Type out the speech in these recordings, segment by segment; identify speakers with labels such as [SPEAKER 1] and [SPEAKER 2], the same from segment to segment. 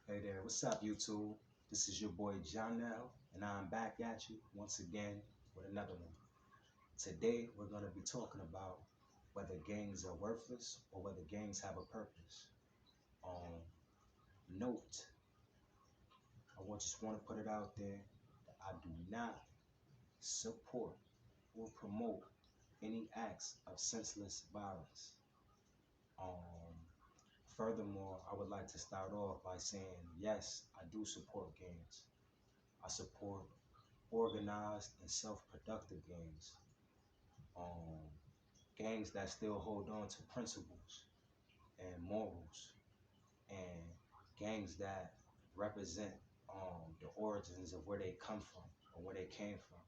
[SPEAKER 1] Hey there, what's up, YouTube? This is your boy Jonell, and I'm back at you once again with another one. Today, we're going to be talking about whether gangs are worthless or whether gangs have a purpose. Um, Note, just want to put it out there that I do not support or promote any acts of senseless violence. Um, Furthermore, I would like to start off by saying, yes, I do support gangs. I support organized and self-productive gangs, um, gangs that still hold on to principles and morals, and gangs that represent the origins of where they come from or where they came from.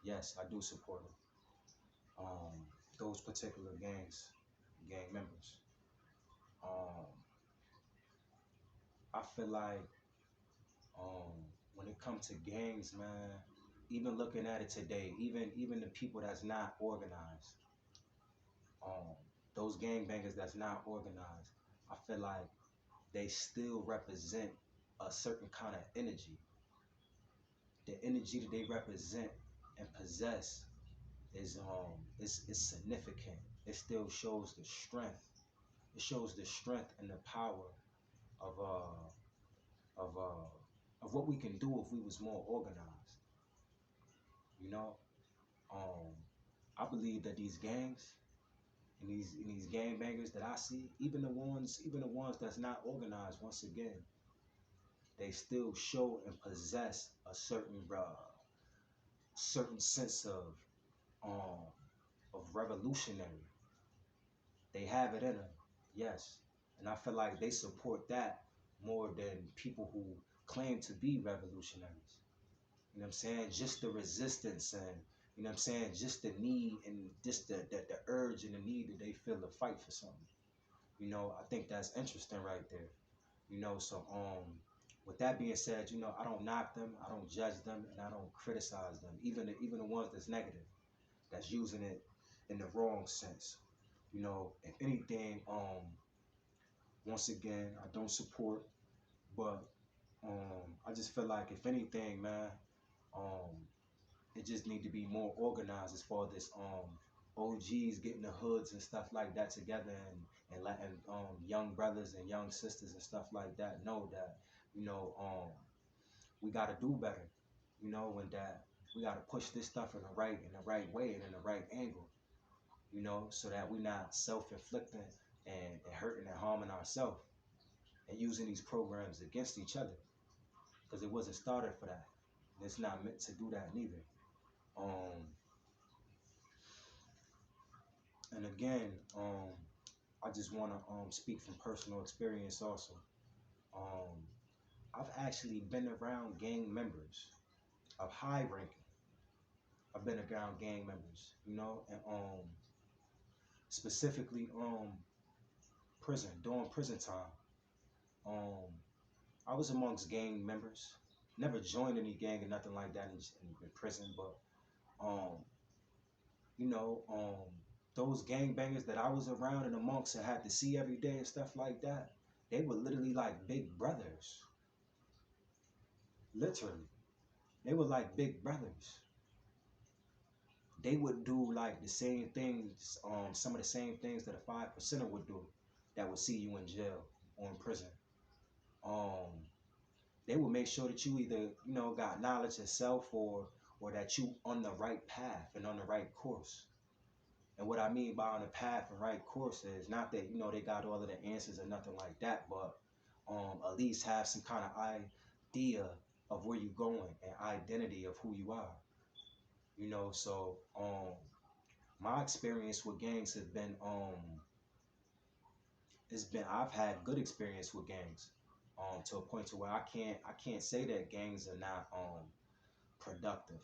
[SPEAKER 1] Yes, I do support them. Those particular gang members. Um, I feel like um, when it comes to gangs, man, even looking at it today, even the people that's not organized, um, those gangbangers that's not organized, I feel like they still represent a certain kind of energy. The energy that they represent and possess is significant. It still shows the strength. It shows the strength and the power of of uh of what we can do if we was more organized. You know, um, I believe that these gangs and these gangbangers that I see, even the ones that's not organized, once again, they still show and possess a certain sense um of revolutionary. They have it in them, yes, and I feel like they support that more than people who claim to be revolutionaries. You know what I'm saying? Just the resistance and you know what I'm saying, just the need and just the urge and the need that they feel to fight for something. I think that's interesting right there. With that being said, I don't knock them, I don't judge them, and I don't criticize them. Even the ones that's negative, that's using it in the wrong sense. If anything, once again, I don't support, but I just feel like if anything, man, um, it just need to be more organized as far as this OGs getting the hoods and stuff like that together and letting young brothers and young sisters and stuff like that know that we got to do better, and that we got to push this stuff in the right way and in the right angle, so that we're not self-inflicting and hurting and harming ourselves and using these programs against each other, because it wasn't started for that. And it's not meant to do that neither. Um, and again, I just want to speak from personal experience also. Um, I've actually been around gang members of high ranking. I've been around gang members, and specifically during prison time. Um, I was amongst gang members. Never joined any gang or nothing like that in prison, but um, you know, um, those gang bangers that I was around and amongst and had to see every day and stuff like that, they were literally like big brothers. Literally, they were like big brothers. They would do like the same things, some of the same things that a 5%er would do, that would see you in jail or in prison. Um, they would make sure that you either, got knowledge yourself, or that you on the right path and on the right course. And what I mean by on the path and right course is not that, they got all of the answers or nothing like that, but at least have some kind of idea of where you're going and identity of who you are. So my experience with gangs has been I've had good experience with gangs, to a point to where I can't say that gangs are not productive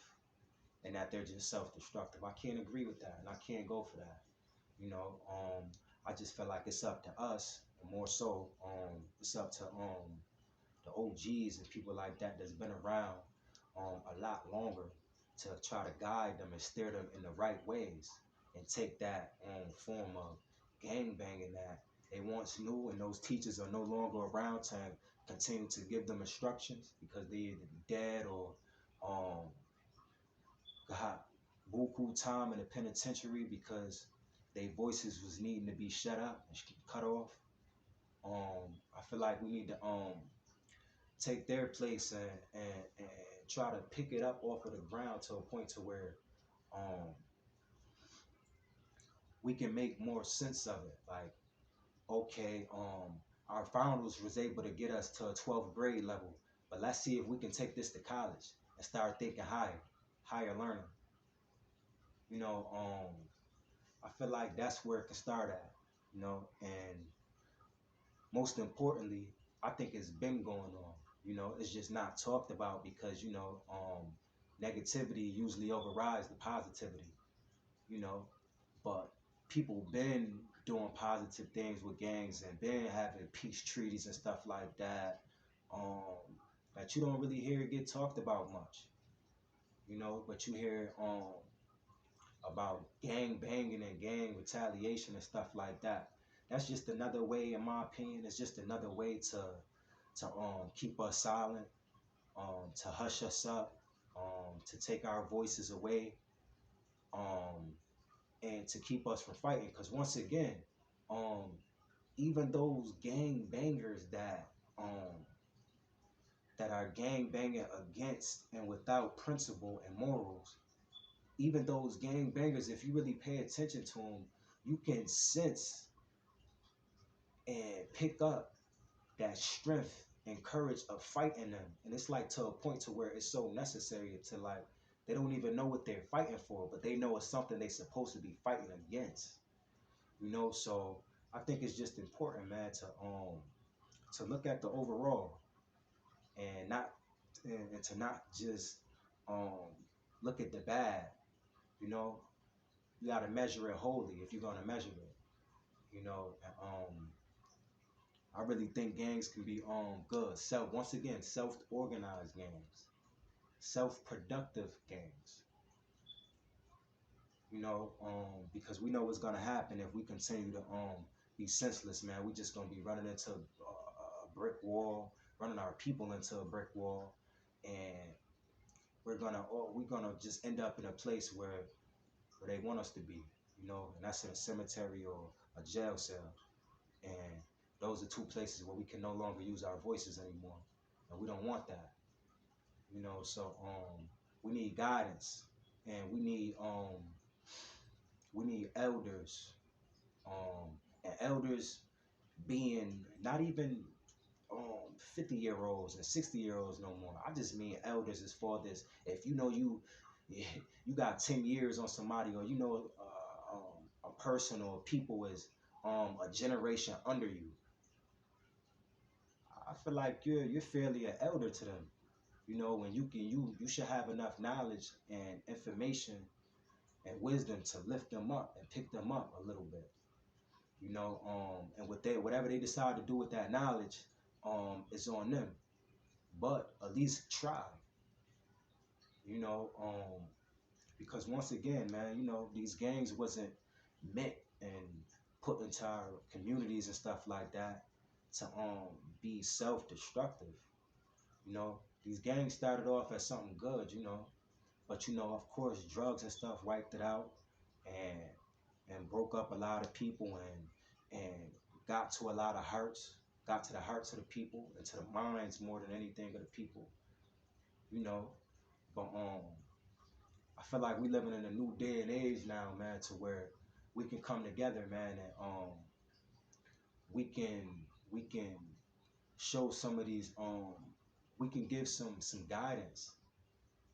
[SPEAKER 1] and that they're just self-destructive. I can't agree with that, and I can't go for that. You know, I just feel like it's up to us, and more so, it's up to the OGs and people like that that's been around a lot longer, to try to guide them and steer them in the right ways and take that form of gang banging that they once knew, and those teachers are no longer around to continue to give them instructions because they either dead or um, got buku time in the penitentiary because their voices was needing to be shut up and cut off. I feel like we need to take their place and try to pick it up off of the ground to a point to where um, we can make more sense of it. Like, okay, our founders was able to get us to a 12th grade level, but let's see if we can take this to college and start thinking higher learning. You know, I feel like that's where it can start at. You know, and most importantly, I think it's been going on. You know, it's just not talked about because negativity usually overrides the positivity. You know, but people been doing positive things with gangs and been having peace treaties and stuff like that. That you don't really hear get talked about much. You know, but you hear about gang banging and gang retaliation and stuff like that. That's just another way, in my opinion, it's just another way to keep us silent, to hush us up, to take our voices away, um, and to keep us from fighting. Because once again, um, even those gang bangers that are gang banging against and without principle and morals, even those gang bangers, if you really pay attention to them, you can sense and pick up that strength and courage of fighting them. And it's like to a point to where it's so necessary to like they don't even know what they're fighting for, but they know it's something they're supposed to be fighting against. You know, so I think it's just important, man, to look at the overall and not and to not just um look at the bad. You know, you got to measure it wholly if you're gonna measure it. You know, I really think gangs can be good. Once again, self-organized gangs, self-productive gangs. You know, because we know what's gonna happen if we continue to be senseless, man. We just gonna be running into a brick wall, running our people into a brick wall, and we're gonna just end up in a place where they want us to be, you know, and that's in a cemetery or a jail cell. And those are two places where we can no longer use our voices anymore, and we don't want that, you know. So we need guidance, and we need elders, and elders being not even 50-year-olds and 60-year-olds no more. I just mean elders as far as if you know you got 10 years on somebody, or you know a person or people is a generation under you. I feel like you're fairly an elder to them. You know, when you should have enough knowledge and information and wisdom to lift them up and pick them up a little bit. You know, and with whatever they decide to do with that knowledge, is on them. But at least try. You know, because once again, man, you know, these gangs wasn't meant and put into our communities and stuff like that to be self-destructive. You know, these gangs started off as something good, you know, but you know, of course, drugs and stuff wiped it out and broke up a lot of people and got to a lot of hearts, got to the hearts of the people and to the minds more than anything of the people, you know. But I feel like we living in a new day and age now, man, to where we can come together, man, and we can we can show some of these we can give some guidance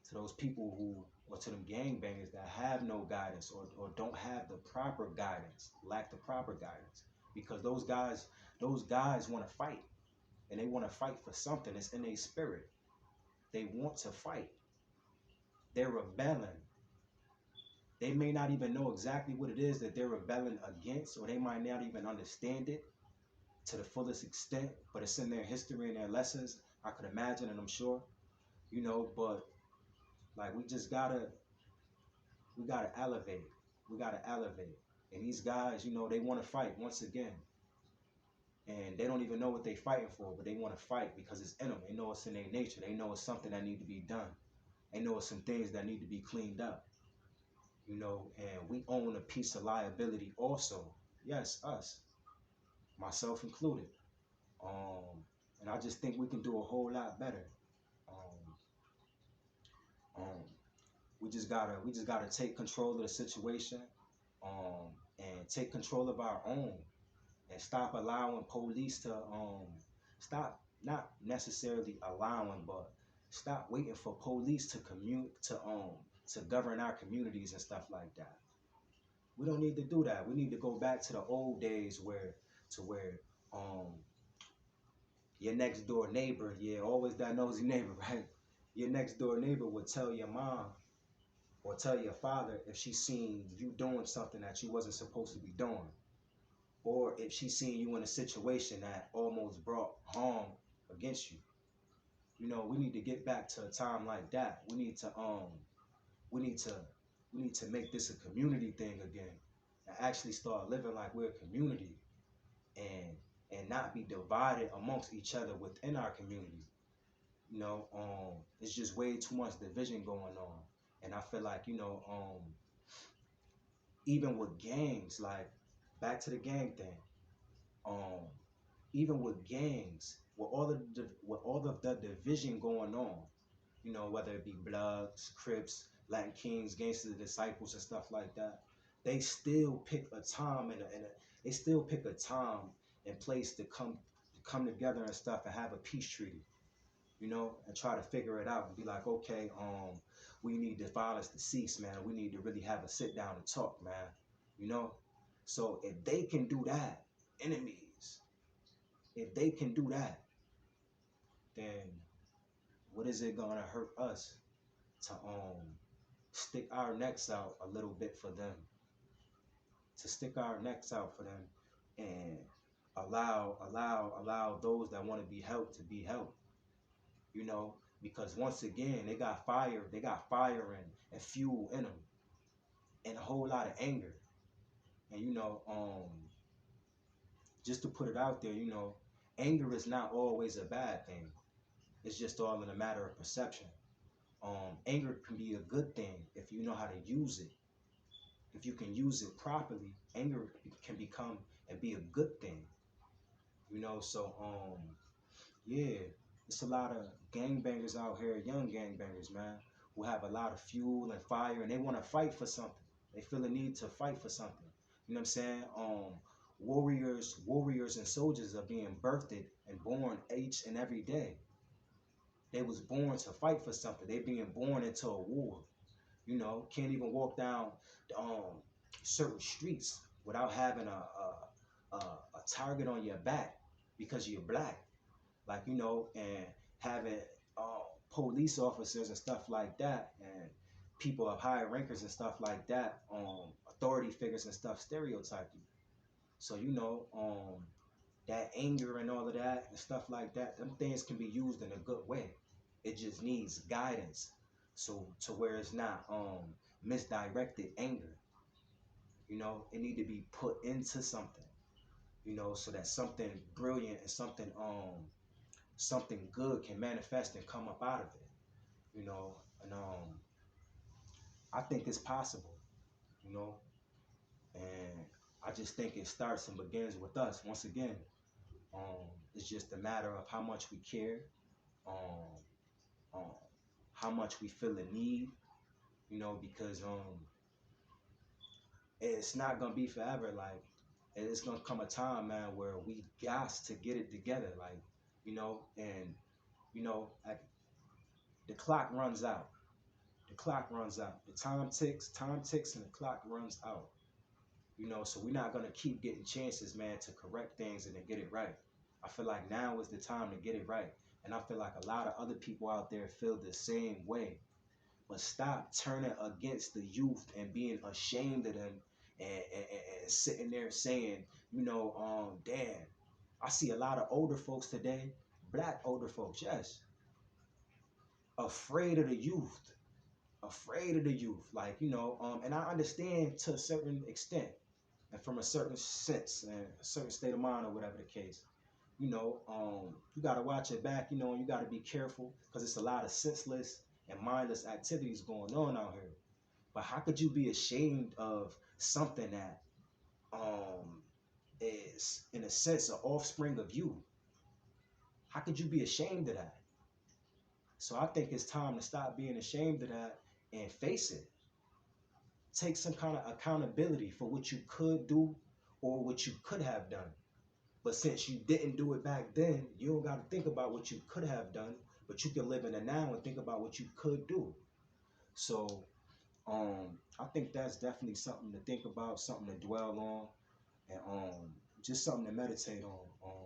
[SPEAKER 1] to those people who or to them gangbangers that have no guidance or don't have the proper guidance, lack the proper guidance. Because those guys want to fight and they want to fight for something. It's in their spirit. They want to fight. They're rebelling. They may not even know exactly what it is that they're rebelling against, or they might not even understand it to the fullest extent, but it's in their history and their lessons. I could imagine, and I'm sure, you know, but like we gotta elevate. We gotta elevate. And these guys, you know, they want to fight once again. and they don't even know what they fighting for, but they want to fight because it's in them. They know it's in their nature. They know it's something that need to be done. They know it's some things that need to be cleaned up. And we own a piece of liability also. Yes, us, myself included. Um, and I just think we can do a whole lot better. Um, um, we just gotta take control of the situation, and take control of our own, and stop allowing police to stop not necessarily allowing, but stop waiting for police to to govern our communities and stuff like that. We don't need to do that. We need to go back to the old days where um your next door neighbor, yeah, always that nosy neighbor, right? Your next door neighbor would tell your mom or tell your father if she seen you doing something that you wasn't supposed to be doing, or if she seen you in a situation that almost brought harm against you. We need to get back to a time like that. We need to we need to make this a community thing again, and actually start living like we're a community, and not be divided amongst each other within our community. It's just way too much division going on. And I feel like, even with gangs, like back to the gang thing, um, even with gangs, with all of the division going on, whether it be Bloods, Crips, Latin Kings, Gangsters, Disciples, and stuff like that, they still pick a time they still pick a time and place to come together and stuff and have a peace treaty, and try to figure it out and be like, okay, we need the violence to cease, man. We need to really have a sit down and talk, man. You know? So if they can do that, enemies, if they can do that, then what is it gonna hurt us to stick our necks out a little bit for them? To stick our necks out for them and allow those that want to be helped to be helped. you know, because once again, they got fire and fuel in them, and a whole lot of anger. And just to put it out there, anger is not always a bad thing. It's just all in a matter of perception. Anger can be a good thing if you know how to use it. If you can use it properly, anger can become and be a good thing. So yeah, it's a lot of gangbangers out here, young gangbangers, man, who have a lot of fuel and fire, and they want to fight for something. They feel a need to fight for something. You know what I'm saying? Warriors, and soldiers are being birthed and born each and every day. They was born to fight for something. They being born into a war. Can't even walk down certain streets without having a target on your back because you're black. Like, and having police officers and stuff like that, and people of higher rankers and stuff like that, authority figures and stuff stereotype you. So, that anger and all of that and stuff like that, them things can be used in a good way. It just needs guidance, so to where it's not misdirected anger. It need to be put into something, so that something brilliant and something good can manifest and come up out of it. And I think it's possible. you know and I just think it starts and begins with us. Once again, it's just a matter of how much we care, um, um, how much we feel the need, because it's not gonna be forever. Like, it's gonna come a time, man, where we got to get it together. Like, and like, the clock runs out. The clock runs out. The time ticks, and the clock runs out. So we're not gonna keep getting chances, man, to correct things and to get it right. I feel like now is the time to get it right. And I feel like a lot of other people out there feel the same way. But stop turning against the youth and being ashamed of them, and sitting there saying, damn, I see a lot of older folks today, black older folks, yes, afraid of the youth, afraid of the youth. Like, and I understand to a certain extent and from a certain sense and a certain state of mind or whatever the case. You gotta watch your back, and you gotta be careful because it's a lot of senseless and mindless activities going on out here. But how could you be ashamed of something that um is in a sense an offspring of you? How could you be ashamed of that? So I think it's time to stop being ashamed of that and face it. Take some kind of accountability for what you could do or what you could have done. But since you didn't do it back then, you don't got to think about what you could have done, but you can live in the now and think about what you could do. So I think that's definitely something to think about, something to dwell on, and just something to meditate on,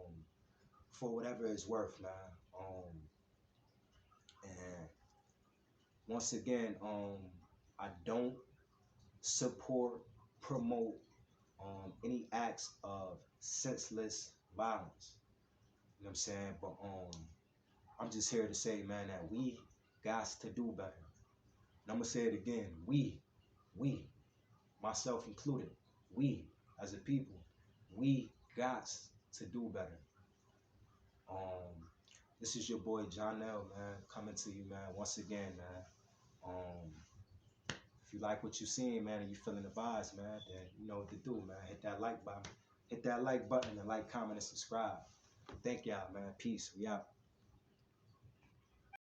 [SPEAKER 1] for whatever it's worth, man. And once again, I don't support, promote any acts of senseless violence. You know what I'm saying? But I'm just here to say, man, that we got to do better. And I'm gonna say it again. We, myself included, we as a people, we got to do better. Um, this is your boy John L, man, coming to you, man, once again, man. Um, if you like what you're seeing, man, and you feeling the vibes, man, then you know what to do, man. Hit that like button and like, comment, and subscribe. Thank y'all, man. Peace. We out.